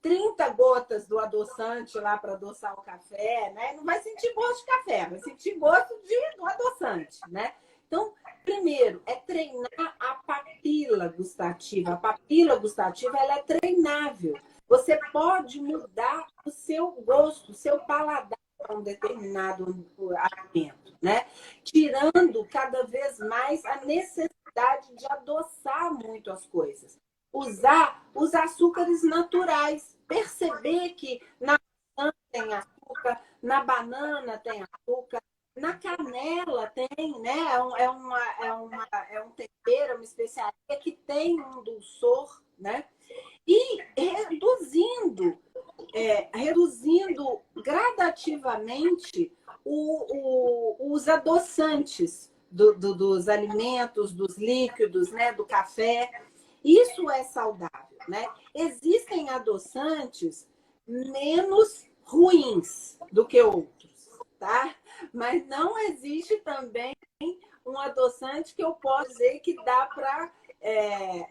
30 gotas do adoçante lá para adoçar o café, né? Não vai sentir gosto de café, vai sentir gosto do adoçante, né? Então, primeiro, é treinar a papila gustativa. A papila gustativa, ela é treinável. Você pode mudar o seu gosto, o seu paladar um determinado alimento, né? Tirando cada vez mais a necessidade de adoçar muito as coisas. Usar os açúcares naturais. Perceber que na maçã tem açúcar, na banana tem açúcar, na canela tem, né? É um tempero, uma especiaria que tem um dulçor, né? E reduzindo gradativamente os adoçantes dos alimentos, dos líquidos, né? Do café. Isso é saudável, né? Existem adoçantes menos ruins do que outros, tá? Mas não existe também um adoçante que eu posso dizer que dá para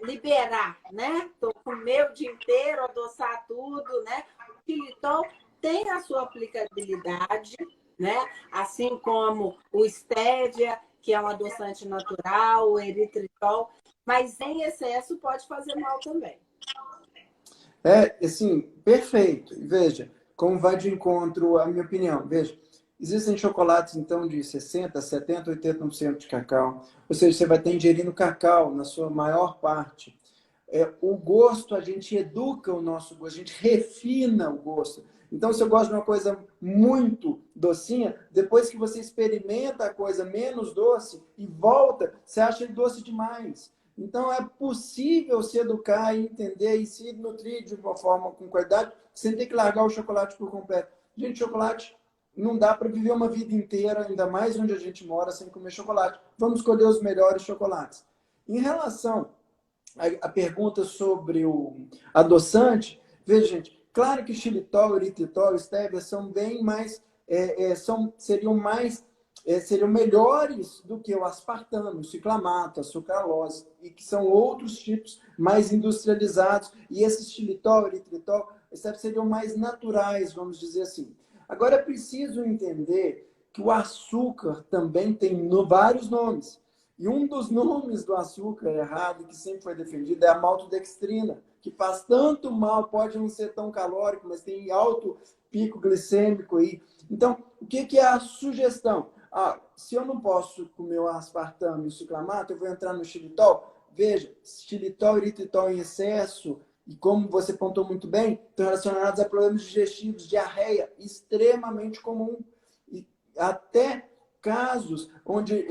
liberar, né? Comer o dia inteiro, adoçar tudo, né? O xilitol tem a sua aplicabilidade, né? Assim como o stevia, que é um adoçante natural, o eritritol, mas em excesso pode fazer mal também. Assim, perfeito. Veja, como vai de encontro à minha opinião. Veja, existem chocolates, então, de 60%, 70%, 80% de cacau. Ou seja, você vai estar ingerindo cacau na sua maior parte. O gosto, a gente educa o nosso gosto, a gente refina o gosto. Então, se eu gosto de uma coisa muito docinha, depois que você experimenta a coisa menos doce e volta, você acha ele doce demais. Então, é possível se educar e entender e se nutrir de uma forma com qualidade, sem ter que largar o chocolate por completo. Gente, chocolate não dá para viver uma vida inteira, ainda mais onde a gente mora, sem comer chocolate. Vamos escolher os melhores chocolates. Em relação à pergunta sobre o adoçante, veja, gente, claro que xilitol, eritritol, stevia são bem mais, seriam melhores do que o aspartame, o ciclamato, a sucralose, e que são outros tipos mais industrializados. E esses xilitol, eritritol, seriam mais naturais, vamos dizer assim. Agora, é preciso entender que o açúcar também tem vários nomes. E um dos nomes do açúcar errado, que sempre foi defendido, é a maltodextrina, que faz tanto mal, pode não ser tão calórico, mas tem alto pico glicêmico aí. Então, o que é a sugestão? Se eu não posso comer o aspartame e o ciclamato, eu vou entrar no xilitol. Veja, xilitol e eritritol em excesso, e como você pontuou muito bem, estão relacionados a problemas digestivos, diarreia, extremamente comum. E até casos onde,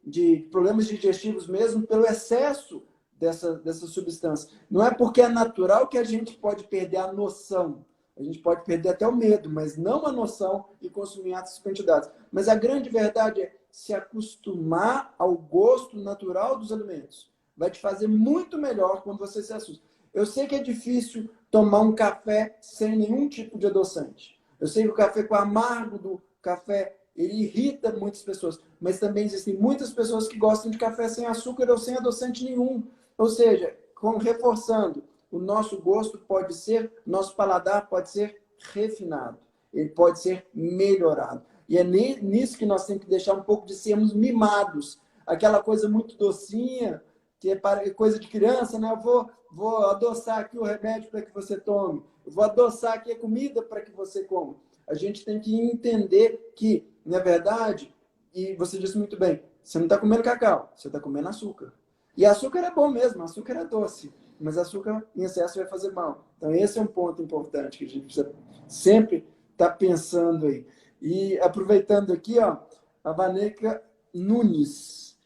de problemas digestivos mesmo pelo excesso dessa substância. Não é porque é natural que a gente pode perder a noção. A gente pode perder até o medo, mas não a noção e consumir altas quantidades. Mas a grande verdade é se acostumar ao gosto natural dos alimentos. Vai te fazer muito melhor quando você se assusta. Eu sei que é difícil tomar um café sem nenhum tipo de adoçante. Eu sei que o café com amargo do café, ele irrita muitas pessoas. Mas também existem muitas pessoas que gostam de café sem açúcar ou sem adoçante nenhum. Ou seja, reforçando, o nosso gosto pode ser, nosso paladar pode ser refinado. Ele pode ser melhorado. E é nisso que nós temos que deixar um pouco de sermos mimados. Aquela coisa muito docinha, que é coisa de criança, né? Eu vou adoçar aqui o remédio para que você tome. Eu vou adoçar aqui a comida para que você coma. A gente tem que entender que, na verdade, e você disse muito bem, você não está comendo cacau, você está comendo açúcar. E açúcar é bom mesmo, açúcar é doce, mas açúcar em excesso vai fazer mal. Então esse é um ponto importante que a gente precisa sempre estar pensando aí. E aproveitando aqui, ó, a Vaneca Nunes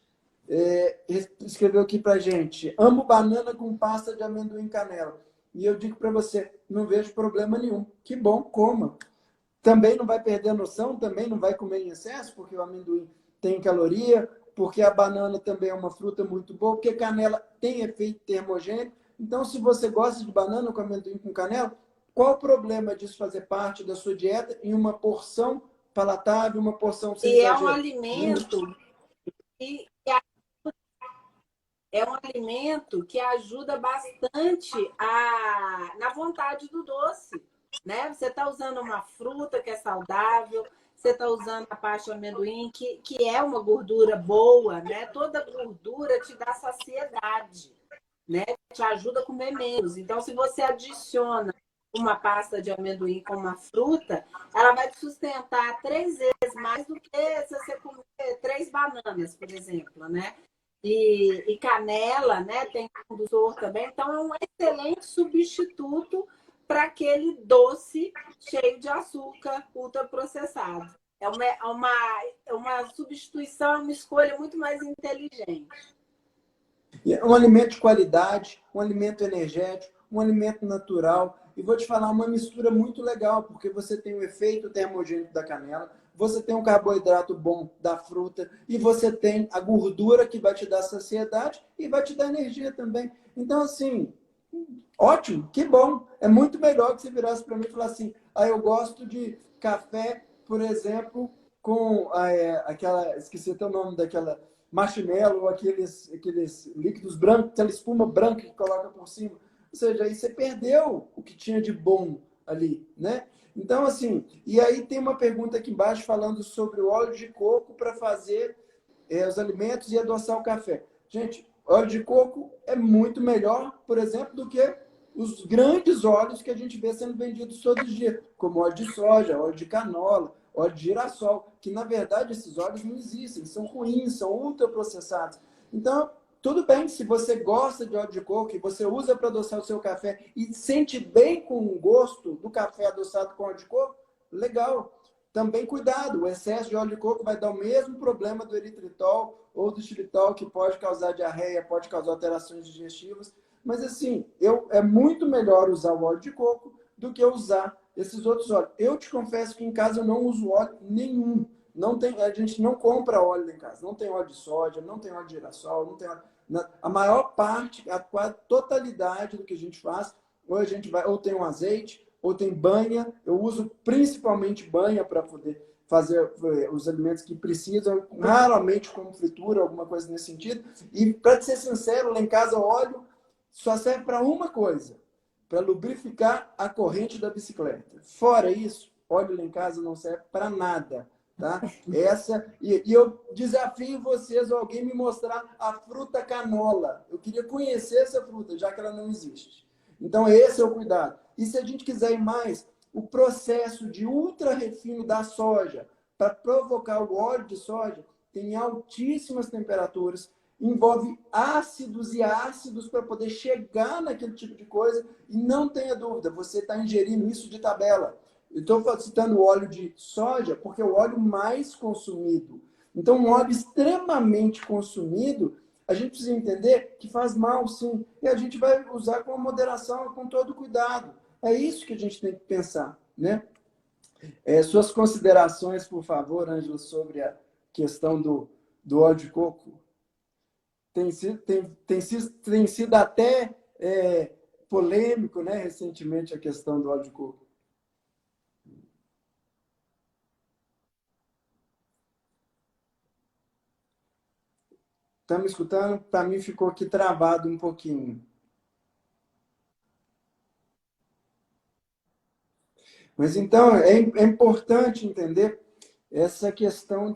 escreveu aqui pra gente: amo banana com pasta de amendoim e canela. E eu digo para você, não vejo problema nenhum. Que bom, coma. Também não vai perder a noção, também não vai comer em excesso, porque o amendoim tem caloria, porque a banana também é uma fruta muito boa, porque a canela tem efeito termogênico. Então, se você gosta de banana com amendoim com canela, qual o problema disso fazer parte da sua dieta em uma porção palatável, uma porção sem E exagero? é um alimento que ajuda bastante na vontade do doce, né? Você está usando uma fruta que é saudável, você está usando a parte de amendoim, que é uma gordura boa, né? Toda gordura te dá saciedade, né? Te ajuda a comer menos. Então, se você adiciona uma pasta de amendoim com uma fruta, ela vai te sustentar 3 vezes mais do que se você comer 3 bananas, por exemplo, né? E canela, né? Tem condutor também. Então, é um excelente substituto para aquele doce cheio de açúcar ultraprocessado. É uma substituição, é uma escolha muito mais inteligente. É um alimento de qualidade, um alimento energético, um alimento natural. E vou te falar, uma mistura muito legal, porque você tem o efeito termogênico da canela, você tem um carboidrato bom da fruta e você tem a gordura que vai te dar saciedade e vai te dar energia também. Então, assim, ótimo, que bom. É muito melhor que você virasse para mim e falasse assim, eu gosto de café, por exemplo, com aquela, esqueci até o nome daquela marshmallow, ou aqueles líquidos brancos, aquela espuma branca que coloca por cima. Ou seja, aí você perdeu o que tinha de bom ali, né? Então, assim, e aí tem uma pergunta aqui embaixo falando sobre o óleo de coco para fazer os alimentos e adoçar o café. Gente, óleo de coco é muito melhor, por exemplo, do que os grandes óleos que a gente vê sendo vendidos todos os dias, como óleo de soja, óleo de canola, óleo de girassol, que na verdade esses óleos não existem, são ruins, são ultraprocessados. Então, tudo bem, se você gosta de óleo de coco e você usa para adoçar o seu café e sente bem com o gosto do café adoçado com óleo de coco, legal. Também cuidado, o excesso de óleo de coco vai dar o mesmo problema do eritritol ou do xilitol, que pode causar diarreia, pode causar alterações digestivas. Mas assim, é muito melhor usar o óleo de coco do que usar esses outros óleos. Eu te confesso que em casa eu não uso óleo nenhum. Não tem, a gente não compra óleo em casa. Não tem óleo de soja, não tem óleo de girassol, não tem óleo, a maior parte, a totalidade do que a gente faz, ou a gente vai, ou tem um azeite, ou tem banha. Eu uso principalmente banha para poder fazer os alimentos que precisam, raramente como fritura, alguma coisa nesse sentido. E, para ser sincero, lá em casa, óleo só serve para uma coisa, para lubrificar a corrente da bicicleta. Fora isso, óleo lá em casa não serve para nada. Tá? E eu desafio vocês, alguém me mostrar a fruta canola. Eu queria conhecer essa fruta, já que ela não existe. Então, esse é o cuidado. E se a gente quiser ir mais, o processo de ultra refino da soja para provocar o óleo de soja tem altíssimas temperaturas, envolve ácidos e ácidos para poder chegar naquele tipo de coisa. E não tenha dúvida, você está ingerindo isso de tabela. Eu estou citando o óleo de soja porque é o óleo mais consumido. Então, um óleo extremamente consumido, a gente precisa entender que faz mal, sim. E a gente vai usar com moderação, com todo cuidado. É isso que a gente tem que pensar, né? Suas considerações, por favor, Ângela, sobre a questão do óleo de coco. Tem sido até polêmico, né, recentemente, a questão do óleo de coco. Está me escutando? Para mim ficou aqui travado um pouquinho. Mas então é importante entender essa questão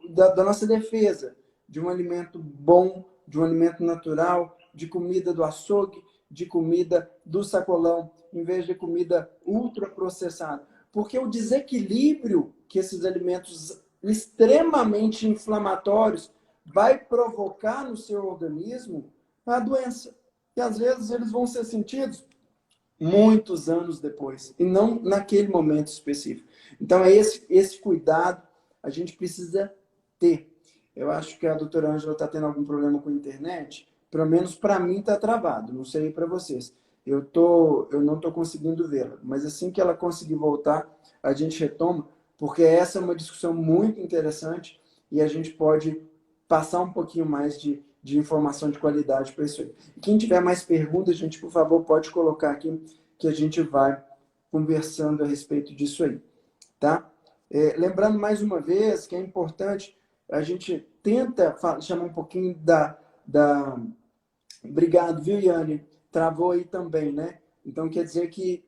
da nossa defesa, de um alimento bom, de um alimento natural, de comida do açougue, de comida do sacolão, em vez de comida ultraprocessada. Porque o desequilíbrio que esses alimentos extremamente inflamatórios vai provocar no seu organismo é a doença. E às vezes eles vão ser sentidos muitos anos depois, e não naquele momento específico. Então, é esse cuidado a gente precisa ter. Eu acho que a doutora Ângela está tendo algum problema com a internet, pelo menos para mim está travado, não sei para vocês. Eu não estou conseguindo vê-la, mas assim que ela conseguir voltar, a gente retoma, porque essa é uma discussão muito interessante e a gente pode passar um pouquinho mais de informação de qualidade para isso aí. E quem tiver mais perguntas, gente, por favor, pode colocar aqui que a gente vai conversando a respeito disso aí, tá? Lembrando mais uma vez que é importante, a gente tenta chamar um pouquinho da... Obrigado, viu, Yane? Travou aí também, né? Então quer dizer que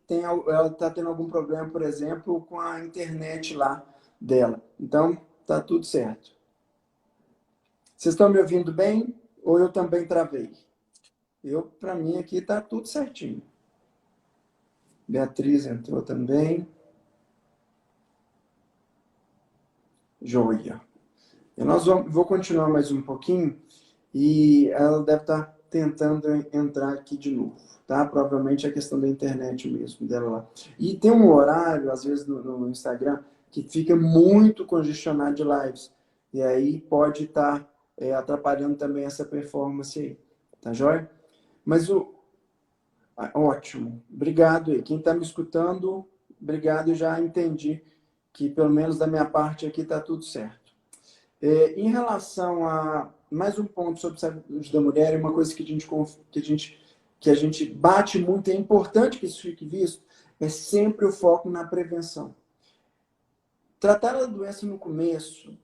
ela está tendo algum problema, por exemplo, com a internet lá dela. Então, tá tudo certo. Vocês estão me ouvindo bem? Ou eu também travei? Para mim, aqui está tudo certinho. Beatriz entrou também. Joia. Vou continuar mais um pouquinho e ela deve estar tentando entrar aqui de novo, tá? Provavelmente é a questão da internet mesmo dela lá. E tem um horário, às vezes, no Instagram, que fica muito congestionado de lives. E aí pode estar atrapalhando também essa performance aí. Tá joia? Mas ótimo. Obrigado aí. Quem está me escutando, obrigado. Eu já entendi que, pelo menos da minha parte aqui, está tudo certo. Em relação a mais um ponto sobre saúde da mulher, uma coisa que a gente bate muito, é importante que isso fique visto, é sempre o foco na prevenção. Tratar a doença no começo,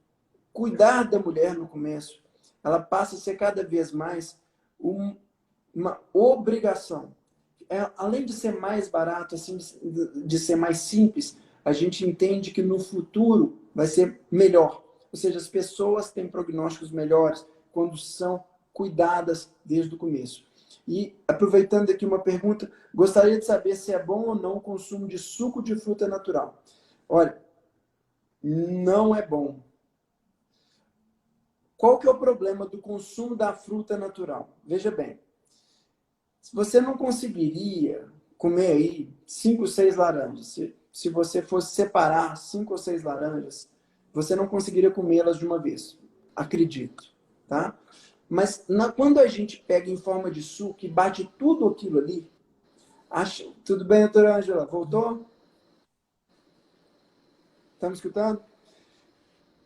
cuidar da mulher no começo, ela passa a ser cada vez mais uma obrigação. Além de ser mais barato, assim, de ser mais simples, a gente entende que no futuro vai ser melhor. Ou seja, as pessoas têm prognósticos melhores quando são cuidadas desde o começo. E, aproveitando aqui uma pergunta, gostaria de saber se é bom ou não o consumo de suco de fruta natural. Olha, não é bom. Qual que é o problema do consumo da fruta natural? Veja bem, se você não conseguiria comer aí 5, 6 laranjas, se você fosse separar 5 ou 6 laranjas, você não conseguiria comê-las de uma vez. Acredito, tá? Mas quando a gente pega em forma de suco e bate tudo aquilo ali, tudo bem, doutora Ângela? Voltou? Está me escutando?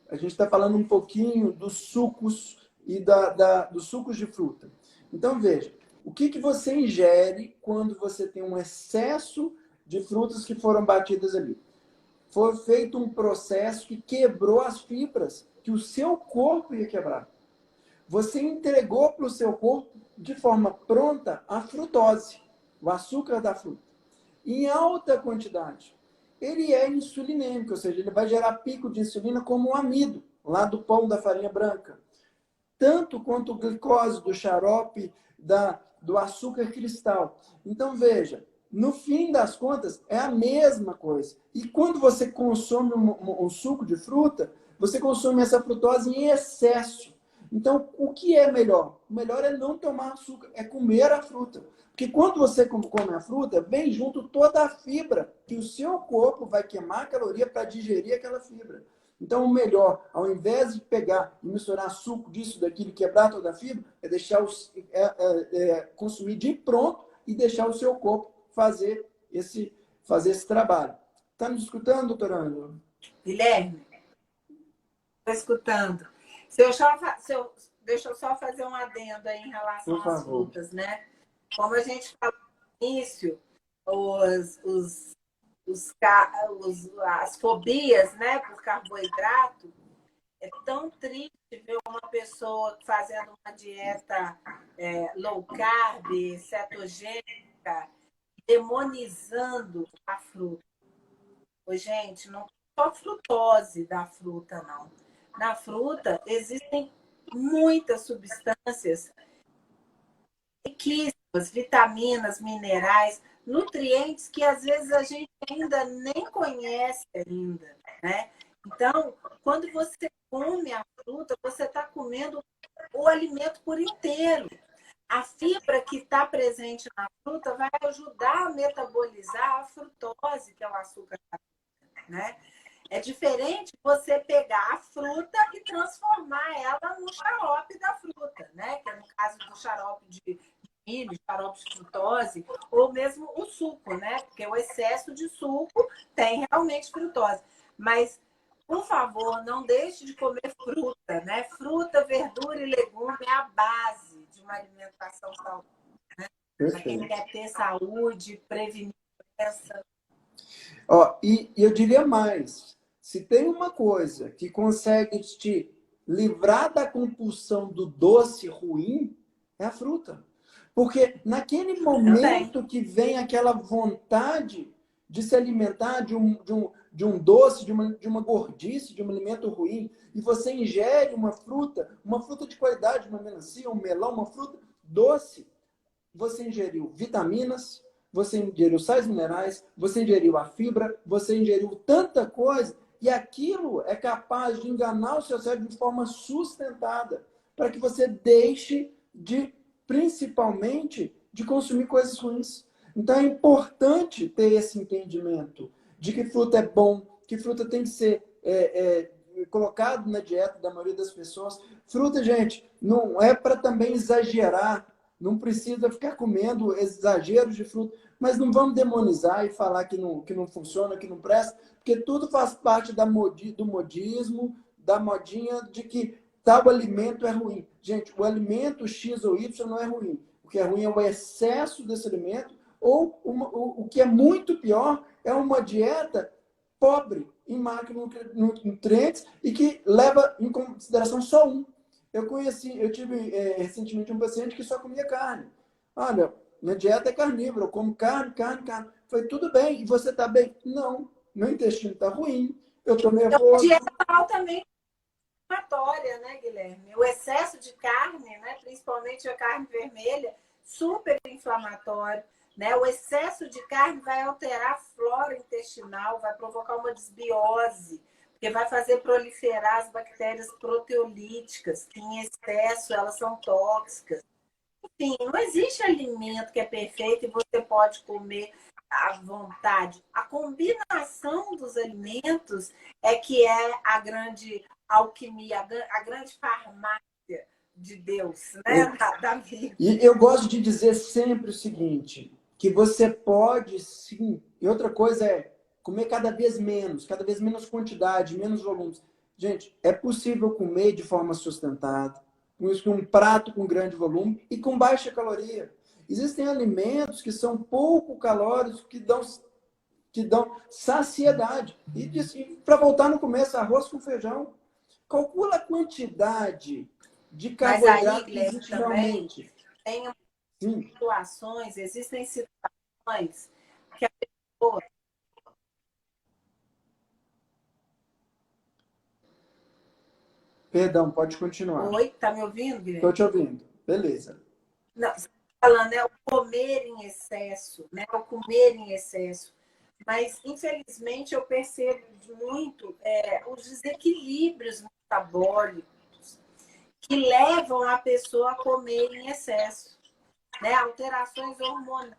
A gente está falando um pouquinho dos sucos e dos sucos de fruta. Então, veja, o que você ingere quando você tem um excesso de frutas que foram batidas ali? Foi feito um processo que quebrou as fibras que o seu corpo ia quebrar. Você entregou para o seu corpo, de forma pronta, a frutose, o açúcar da fruta, em alta quantidade. Ele é insulinêmico, ou seja, ele vai gerar pico de insulina como o amido, lá do pão da farinha branca. Tanto quanto o glicose do xarope, do açúcar cristal. Então, veja, no fim das contas, é a mesma coisa. E quando você consome um suco de fruta, você consome essa frutose em excesso. Então, o que é melhor? O melhor é não tomar açúcar, é comer a fruta. Porque quando você come a fruta, vem junto toda a fibra, que o seu corpo vai queimar a caloria para digerir aquela fibra. Então, o melhor, ao invés de pegar e misturar suco disso, daquilo, e quebrar toda a fibra, é deixar consumir de pronto e deixar o seu corpo fazer esse trabalho. Está me escutando, doutor Ângela? Guilherme, está escutando. Deixa eu só fazer um adendo aí em relação às frutas, né? Como a gente falou no início, as fobias, né, por carboidrato, é tão triste ver uma pessoa fazendo uma dieta low carb, cetogênica, demonizando a fruta. Gente, não é só frutose da fruta, não. Na fruta existem muitas substâncias riquíssimas, vitaminas, minerais, nutrientes que às vezes a gente ainda nem conhece ainda, né? Então, quando você come a fruta, você está comendo o alimento por inteiro. A fibra que está presente na fruta vai ajudar a metabolizar a frutose, que é o açúcar da fruta, né? É diferente você pegar a fruta e transformar ela no xarope da fruta, né? Que é no caso do xarope de milho, xarope de frutose, ou mesmo o suco, né? Porque o excesso de suco tem realmente frutose. Mas, por favor, não deixe de comer fruta, né? Fruta, verdura e legume é a base de uma alimentação saudável, né? Para quem quer ter saúde, prevenir doença. E eu diria mais, se tem uma coisa que consegue te livrar da compulsão do doce ruim, é a fruta. Porque naquele momento que vem aquela vontade de se alimentar de um doce, de uma gordice, de um alimento ruim, e você ingere uma fruta de qualidade, uma melancia, um melão, uma fruta doce, você ingeriu vitaminas, você ingeriu sais minerais, você ingeriu a fibra, você ingeriu tanta coisa, e aquilo é capaz de enganar o seu cérebro de forma sustentada, para que você deixe de, principalmente, de consumir coisas ruins. Então é importante ter esse entendimento de que fruta é bom, que fruta tem que ser colocado na dieta da maioria das pessoas. Fruta, gente, não é para também exagerar, não precisa ficar comendo exageros de fruta, mas não vamos demonizar e falar que não funciona, que não presta, porque tudo faz parte do modismo, da modinha de que tal alimento é ruim. Gente, o alimento X ou Y não é ruim. O que é ruim é o excesso desse alimento, ou o que é muito pior é uma dieta pobre em macronutrientes e que leva em consideração só um. Eu tive recentemente um paciente que só comia carne. Olha, minha dieta é carnívora, eu como carne, carne, carne. Foi tudo bem. E você está bem? Não. Meu intestino está ruim, eu estou Então, a nervoso. dieta altamente inflamatória, né, Guilherme? O excesso de carne, né, principalmente a carne vermelha, super inflamatório. Né? O excesso de carne vai alterar a flora intestinal, vai provocar uma desbiose, porque vai fazer proliferar as bactérias proteolíticas, que em excesso elas são tóxicas. Enfim, não existe alimento que é perfeito e você pode comer à vontade. A combinação dos alimentos é que é a grande alquimia, a grande farmácia de Deus, né? Da vida. E eu gosto de dizer sempre o seguinte, que você pode sim, e outra coisa é comer cada vez menos quantidade, menos volumes. Gente, é possível comer de forma sustentada, com um prato com grande volume e com baixa caloria. Existem alimentos que são pouco calóricos, que dão saciedade. E para voltar no começo, arroz com feijão. Calcula a quantidade de carboidrato que existe realmente. Tem situações, existem situações que a pessoa... Perdão, pode continuar. Oi, tá me ouvindo, Guilherme? Estou te ouvindo. Beleza. Não, você tá falando, é o comer em excesso, né? O comer em excesso. Mas, infelizmente, eu percebo muito os desequilíbrios metabólicos que levam a pessoa a comer em excesso. Né? Alterações hormonais.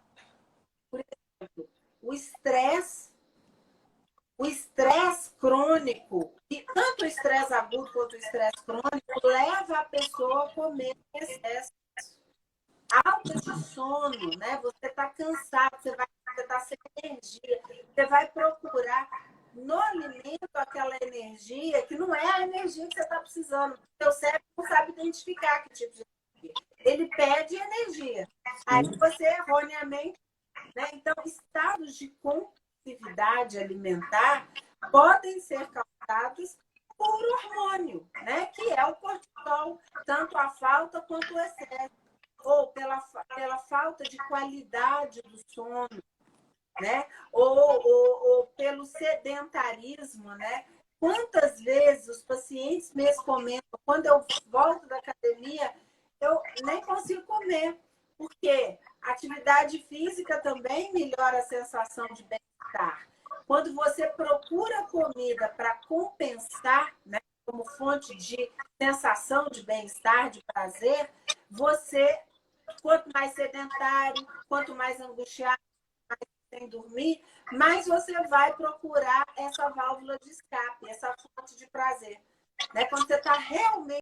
Por exemplo, o estresse crônico, e tanto o estresse agudo quanto o estresse crônico, leva a pessoa a comer em excesso. Falta de sono, né? Você está cansado, você está sem energia, você vai procurar no alimento aquela energia que não é a energia que você está precisando. O seu cérebro não sabe identificar que tipo de energia. Ele pede energia. Aí você erroneamente, né? Então, estados de compulsividade alimentar podem ser causados por hormônio, né? Que é o cortisol, tanto a falta quanto o excesso, ou pela falta de qualidade do sono, né? Ou pelo sedentarismo, né? Quantas vezes os pacientes mesmo comentam, quando eu volto da academia, eu nem consigo comer, porque a atividade física também melhora a sensação de bem-estar. Quando você procura comida para compensar, né, como fonte de sensação de bem-estar, de prazer, você, quanto mais sedentário, quanto mais angustiado, mais sem dormir, mais você vai procurar essa válvula de escape, essa fonte de prazer. Né? Quando você está realmente